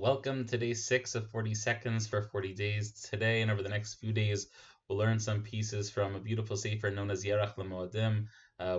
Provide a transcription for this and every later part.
Welcome to day 6 of 40 seconds for 40 days. Today and over the next few days, we'll learn some pieces from a beautiful sefer known as Yerach L'Moadim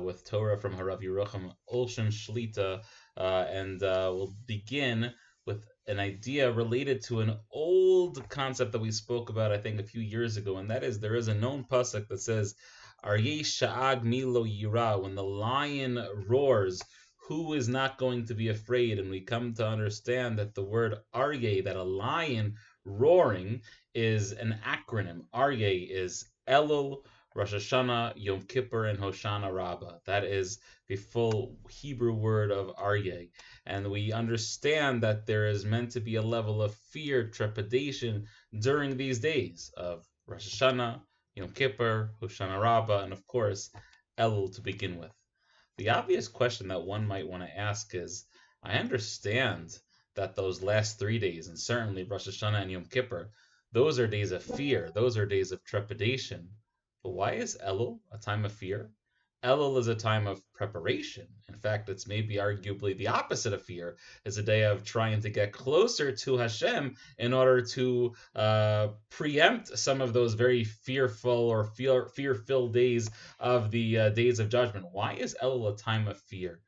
with Torah from Harav Yerucham Olshan Shlita. We'll begin with an idea related to an old concept that we spoke about, I think, a few years ago, and that is there is a known pasuk that says, Aryeh Sha'ag Milo Yira, when the lion roars, who is not going to be afraid? And we come to understand that the word Aryeh, that a lion roaring, is an acronym. Aryeh is Elul, Rosh Hashanah, Yom Kippur, and Hoshana Rabbah. That is the full Hebrew word of Aryeh. And we understand that there is meant to be a level of fear, trepidation during these days of Rosh Hashanah, Yom Kippur, Hoshana Rabbah, and of course, Elul to begin with. The obvious question that one might want to ask is, I understand that those last 3 days, and certainly Rosh Hashanah and Yom Kippur, those are days of fear, those are days of trepidation. But why is Elul a time of fear? Elul is a time of preparation. In fact, it's maybe arguably the opposite of fear. It's a day of trying to get closer to Hashem in order to preempt some of those very fearful or fear-filled days of the days of judgment. Why is Elul a time of fear?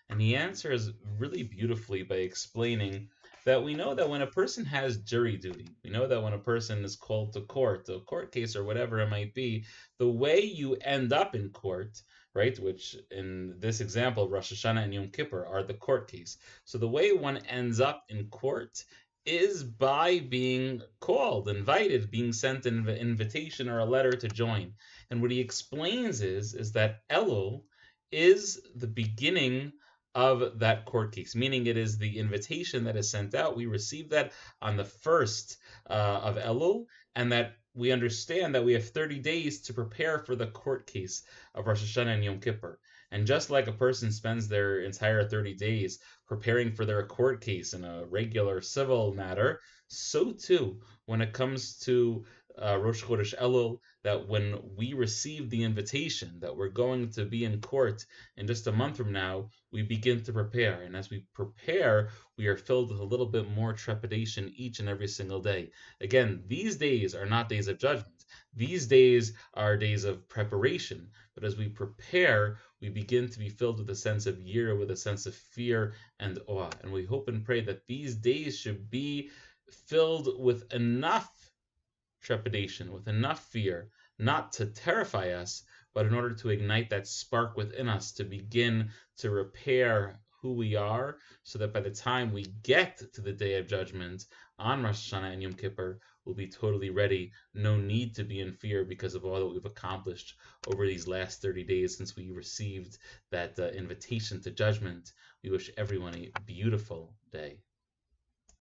And he answers really beautifully by explaining that we know that when a person has jury duty, we know that when a person is called to court, a court case or whatever it might be, the way you end up in court, right, which in this example, Rosh Hashanah and Yom Kippur are the court case. So the way one ends up in court is by being called, invited, being sent an invitation or a letter to join. And what he explains is that Elul is the beginning of that court case, meaning it is the invitation that is sent out. We receive that on the first of Elul, and that we understand that we have 30 days to prepare for the court case of Rosh Hashanah and Yom Kippur. And just like a person spends their entire 30 days preparing for their court case in a regular civil matter, so too, when it comes to Rosh Chodesh Elul, that when we receive the invitation that we're going to be in court in just a month from now, we begin to prepare. And as we prepare, we are filled with a little bit more trepidation each and every single day. Again, these days are not days of judgment. These days are days of preparation. But as we prepare, we begin to be filled with a sense of yira, with a sense of fear and awe. And we hope and pray that these days should be filled with enough trepidation, with enough fear, not to terrify us, but in order to ignite that spark within us to begin to repair who we are, so that by the time we get to the day of judgment on Rosh Hashanah and Yom Kippur, we'll be totally ready. No need to be in fear because of all that we've accomplished over these last 30 days since we received that invitation to judgment. We wish everyone a beautiful day.